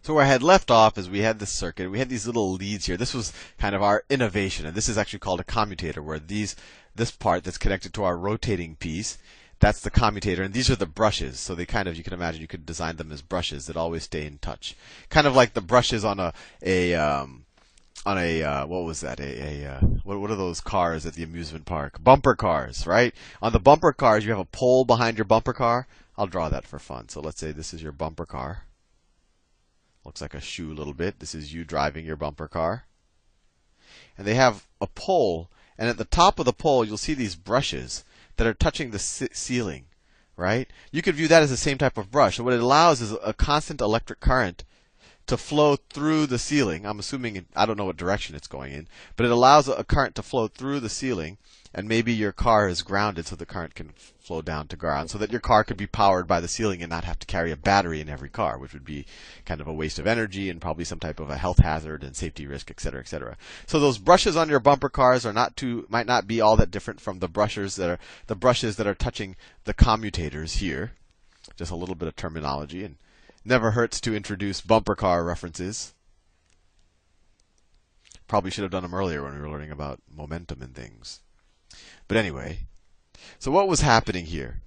So where I had left off is we had this circuit, we had these little leads here. This was kind of our innovation, and this is actually called a commutator, where this part that's connected to our rotating piece, that's the commutator, and these are the brushes. So they kind of, you can imagine, you could design them as brushes that always stay in touch, kind of like the brushes on what was that? What are those cars at the amusement park? Bumper cars, right? On the bumper cars, you have a pole behind your bumper car. I'll draw that for fun. So let's say this is your bumper car. Looks like a shoe a little bit. This is you driving your bumper car. And they have a pole, and at the top of the pole, you'll see these brushes that are touching the ceiling, right? You could view that as the same type of brush. So what it allows is a constant electric current to flow through the ceiling. I'm assuming, I don't know what direction it's going in, but it allows a current to flow through the ceiling, and maybe your car is grounded so the current can flow down to ground, so that your car could be powered by the ceiling and not have to carry a battery in every car, which would be kind of a waste of energy and probably some type of a health hazard and safety risk, etc., etc. So those brushes on your bumper cars might not be all that different from the brushes that are touching the commutators here. Just a little bit of terminology, and never hurts to introduce bumper car references. Probably should have done them earlier when we were learning about momentum and things. But anyway, so what was happening here?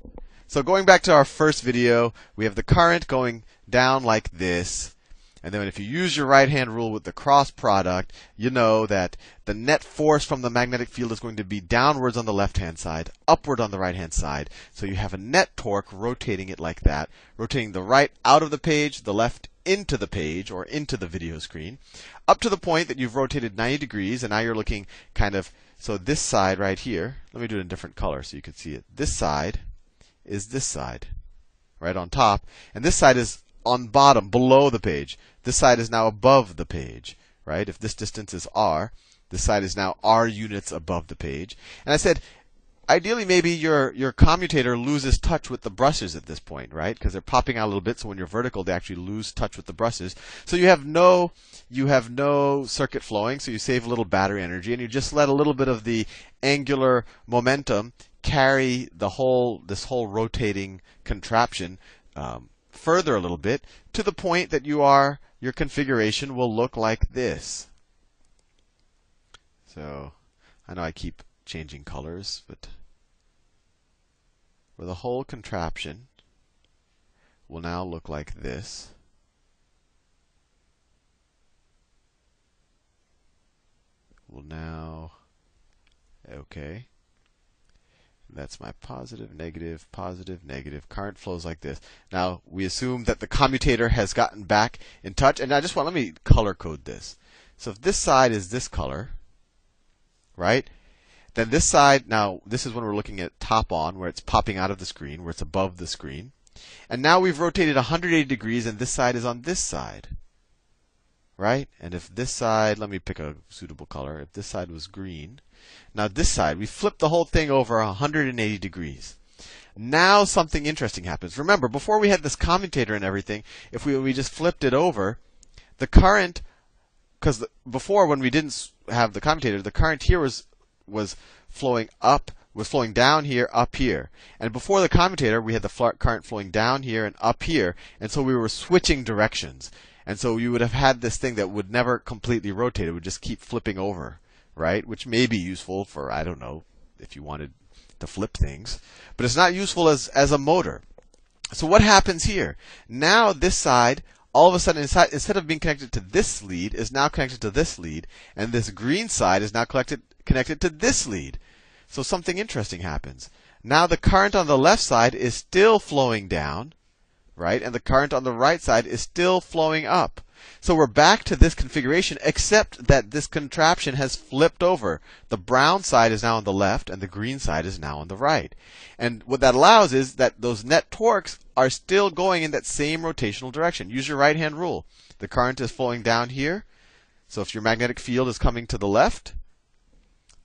So going back to our first video, we have the current going down like this. And then if you use your right-hand rule with the cross product, you know that the net force from the magnetic field is going to be downwards on the left-hand side, upward on the right-hand side. So you have a net torque rotating it like that, rotating the right out of the page, the left into the page or into the video screen, up to the point that you've rotated 90 degrees, and now you're looking kind of, so this side right here, let me do it in a different color so you can see it. This side is this side, right on top, and this side is on bottom, below the page. This side is now above the page, right? If this distance is r, this side is now r units above the page. And I said, ideally, maybe your commutator loses touch with the brushes at this point, right? Because they're popping out a little bit, so when you're vertical, they actually lose touch with the brushes. So you have no circuit flowing, so you save a little battery energy, and you just let a little bit of the angular momentum carry this whole rotating contraption further a little bit, to the point that your configuration will look like this. So I know I keep changing colors, but where the whole contraption will now look like this. Will now, okay. That's my positive, negative, positive, negative. Current flows like this. Now, we assume that the commutator has gotten back in touch. And let me color code this. So if this side is this color, right? Then this side, now this is when we're looking at top on, where it's popping out of the screen, where it's above the screen. And now we've rotated 180 degrees, and this side is on this side, right? And if this side, let me pick a suitable color. If this side was green, now this side, we flipped the whole thing over 180 degrees. Now something interesting happens. Remember, before we had this commutator and everything, if we just flipped it over, the current, because before when we didn't have the commutator, the current here was flowing up, was flowing down here, up here. And before the commutator, we had the current flowing down here and up here, and so we were switching directions. And so you would have had this thing that would never completely rotate. It would just keep flipping over, right? Which may be useful for, I don't know, if you wanted to flip things. But it's not useful as a motor. So what happens here? Now this side, all of a sudden, instead of being connected to this lead, is now connected to this lead. And this green side is now connected to this lead. So something interesting happens. Now the current on the left side is still flowing down, right? And the current on the right side is still flowing up. So we're back to this configuration, except that this contraption has flipped over. The brown side is now on the left, and the green side is now on the right. And what that allows is that those net torques are still going in that same rotational direction. Use your right-hand rule. The current is flowing down here. So if your magnetic field is coming to the left,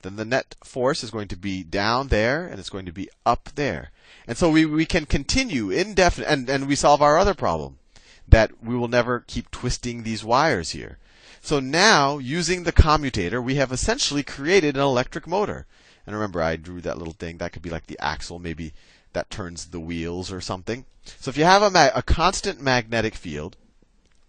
then the net force is going to be down there, and it's going to be up there. And so we can continue indefinite, and we solve our other problem, that we will never keep twisting these wires here. So now, using the commutator, we have essentially created an electric motor. And remember, I drew that little thing. That could be like the axle. Maybe that turns the wheels or something. So if you have a constant magnetic field,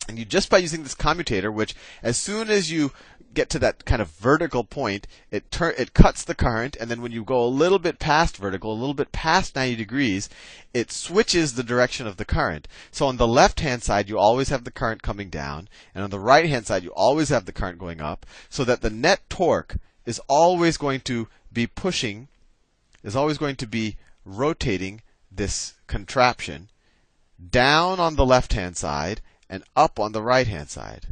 And you just by using this commutator, which as soon as you get to that kind of vertical point, it cuts the current, and then when you go a little bit past vertical, a little bit past 90 degrees, it switches the direction of the current. So on the left-hand side, you always have the current coming down, and on the right-hand side, you always have the current going up, so that the net torque is always going to be rotating this contraption down on the left-hand side and up on the right-hand side.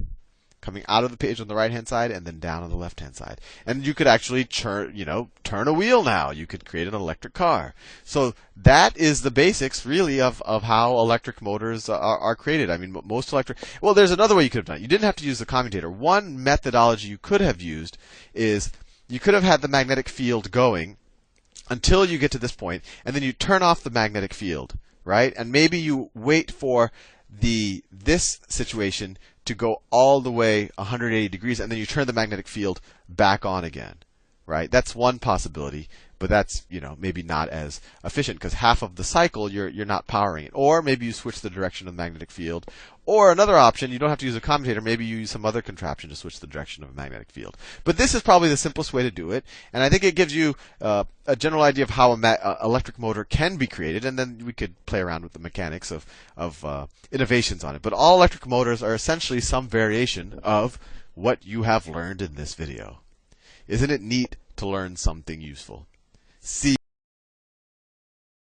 Coming out of the page on the right-hand side and then down on the left-hand side. And you could actually turn a wheel now. You could create an electric car. So that is the basics, really, of how electric motors are created. I mean, most electric. Well, there's another way you could have done it. You didn't have to use the commutator. One methodology you could have used is you could have had the magnetic field going until you get to this point, and then you turn off the magnetic field, right? And maybe you wait for this situation to go all the way 180 degrees, and then you turn the magnetic field back on again, right? That's one possibility, but that's maybe not as efficient because half of the cycle you're not powering it. Or maybe you switch the direction of the magnetic field. Or another option, you don't have to use a commutator. Maybe you use some other contraption to switch the direction of a magnetic field. But this is probably the simplest way to do it, and I think it gives you a general idea of how an electric motor can be created, and then we could play around with the mechanics of innovations on it. But all electric motors are essentially some variation of what you have learned in this video. Isn't it neat to learn something useful? See